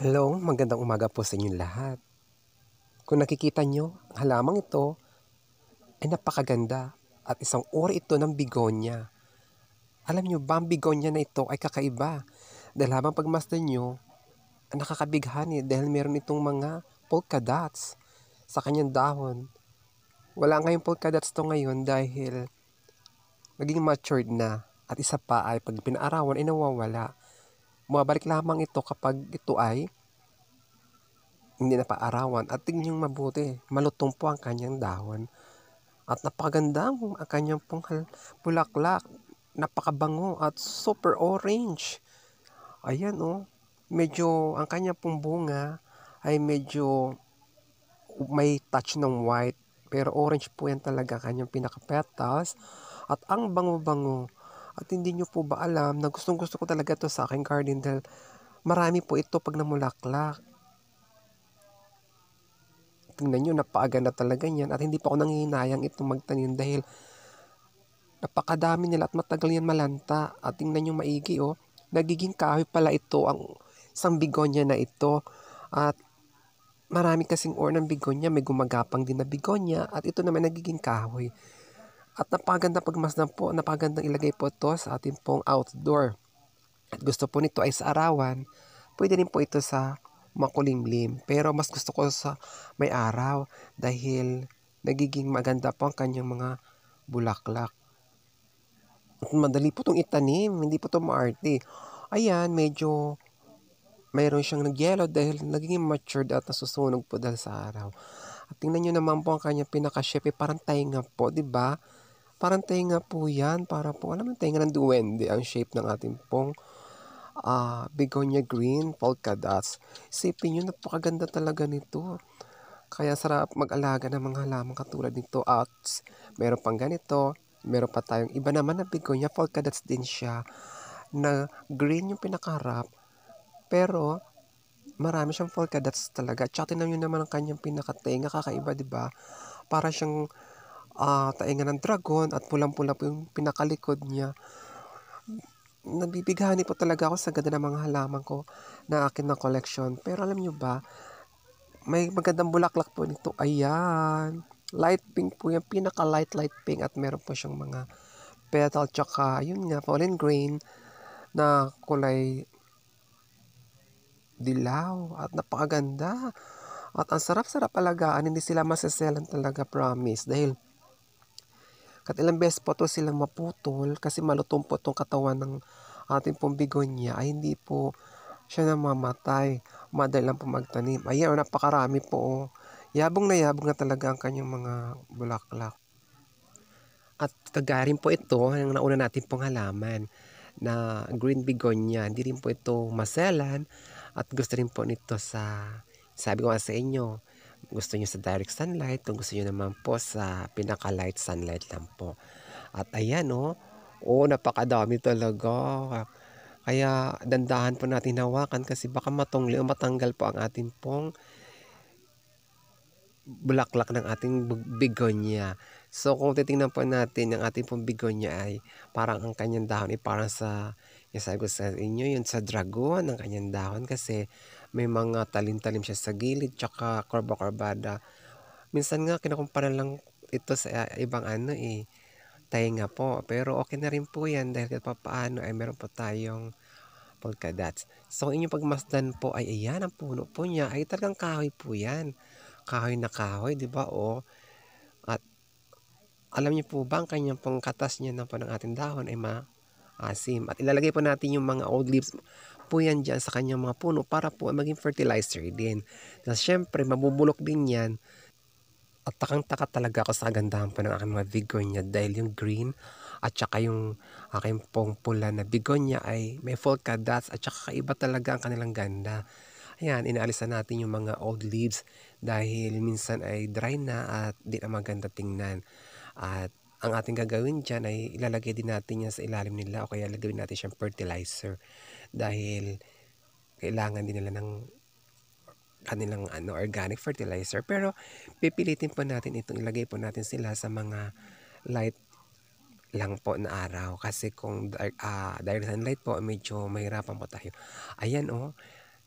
Hello, magandang umaga po sa inyong lahat. Kung nakikita nyo, ang halamang ito ay napakaganda at isang uri ito ng bigonya. Alam nyo ba, ang bigonya na ito ay kakaiba dahil habang pagmasdan nyo, nakakabighani dahil meron itong mga polka dots sa kanyang dahon. Wala ngayong polka dots to ngayon dahil naging matured na at isa pa ay pag pinaarawan ay nawawala. Bumabalik lamang ito kapag ito ay hindi na paarawan at tingnan yung mabuti, malutong po ang kanyang dahon at napakaganda ang kanyang pong bulaklak, napakabango at super orange. Ayan oh, medyo ang kanyang pong bunga ay medyo may touch ng white pero orange po yan talaga kanyang pinaka-petals at ang bango-bango. At hindi nyo po ba alam na gustong gusto ko talaga to sa aking garden dahil marami po ito pag namulaklak. Tingnan nyo, napakaganda talaga niyan at hindi pa ako nanghihinayang itong magtanim dahil napakadami nila at matagal yan malanta. At tingnan nyo maigi oh, nagiging kahoy pala ito ang isang bigonya na ito. At marami kasing or ng bigonya, may gumagapang din na bigonya at ito naman nagiging kahoy. At napakaganda pagmasdan po, napakagandang ilagay po ito sa ating pong outdoor. At gusto po nito ay sa arawan, pwede rin po ito sa makulimlim. Pero mas gusto ko sa may araw dahil nagiging maganda po ang kanyang mga bulaklak. At madali po itong itanim, hindi po ito maarte. Ayan, medyo mayroon siyang nagyelo dahil nagiging matured at nasusunog po dahil sa araw. At tingnan nyo naman po ang kanyang pinaka-shape, parang tainga po, di ba? Parang tainga po yan, para po, alam mo, tainga ng duwende ang shape ng ating pong begonia green polka dots. Isipin nyo, napakaganda talaga nito. Kaya sarap mag-alaga ng mga halaman katulad nito. At meron pang ganito, meron pa tayong iba naman na begonia polka dots din siya na green yung pinakaharap. Pero marami siyang polka dots talaga. Tsaka tinan nyo naman ang kanyang pinakatenga, kakaiba, di ba? Para siyang tainga ng dragon at pulang-pula po yung pinakalikod niya. Nabibighani po talaga ako sa ganda ng mga halaman ko na akin na collection. Pero alam nyo ba, may magandang bulaklak po nito. Ayan. Light pink po yan. Pinaka light pink. At meron po siyang mga petal. Tsaka, yun nga, pollen grain na kulay dilaw. At napakaganda. At ang sarap-sarap alagaan. Hindi sila masaselan talaga, promise. Dahil ilang beses po to silang maputol kasi malutong po itong katawan ng ating pong bigonya ay hindi po siya namamatay. Madali lang po magtanim. Ayan, napakarami po. Oh. Yabong na talaga ang kanyang mga bulaklak. At kagaya rin po ito, ang nauna natin pong halaman na green begonia. Hindi rin po ito maselan at gusto rin po nito sa, sabi ko nga sa inyo, gusto nyo sa direct sunlight, kung gusto nyo naman po sa pinaka-light sunlight lang po. At ayan napakadami talaga. Kaya dandahan po natin hawakan kasi baka matungli o matanggal po ang ating pong bulaklak ng ating begonia. So kung titingnan po natin ang ating pong begonia ay parang ang kanyang dahon ay parang sa, yung sabi ko sa inyo, yun sa dragon ang kanyang dahon kasi may mga talim-talim siya sa gilid tsaka korba-korbada. Minsan nga kinukumpara lang ito sa ibang tainga po. Pero okay na rin po yan dahil kahit paano ay meron po tayong polka dots. So inyong pagmasdan po ay ayan, ang puno po niya ay talagang kahoy po yan. Kahoy na kahoy, di ba? At alam niyo po ba ang kanyang pong katas niya na po ng ating dahon ay maasim. At ilalagay po natin yung mga old leaves po yan dyan sa kanyang mga puno para po maging fertilizer din. Tapos syempre, mabubulok din yan. At takang-taka talaga ako sa kagandahan po ng aking mga begonia dahil yung green at saka yung aking pong pula na begonia ay may polka dots at saka kaiba talaga ang kanilang ganda. Ayan, inaalisan natin yung mga old leaves dahil minsan ay dry na at di na maganda tingnan. At ang ating gagawin dyan ay ilalagay din natin yan sa ilalim nila o kaya lagawin natin siyang fertilizer dahil kailangan din nila ng kanilang organic fertilizer. Pero pipilitin po natin itong ilagay po natin sila sa mga light lang po na araw kasi kung direct sunlight po medyo mahirapan po tayo. Ayan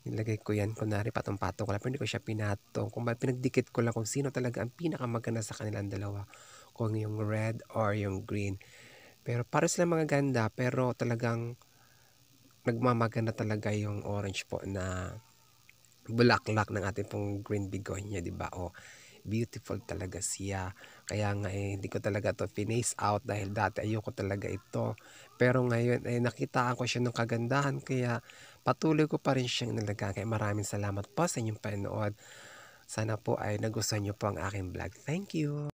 Nilagay ko yan kunwari patong-patong ko lang pero hindi ko siya pinatong. Kumbaga pinagdikit ko lang kung sino talaga ang pinakamaganda sa kanilang dalawa, kung yung red or yung green. Pero pareho silang magaganda pero talagang nagmamaganda talaga yung orange po na bulaklak ng ating pong green begonia, 'di ba? Oh, beautiful talaga siya. Kaya nga hindi ko talaga 'to phase out dahil dati ayoko talaga ito. Pero ngayon nakitaan ko siya ng kagandahan kaya patuloy ko pa rin siyang inalagaan. Kaya maraming salamat po sa inyong panonood. Sana po ay nagustuhan niyo po ang aking vlog. Thank you.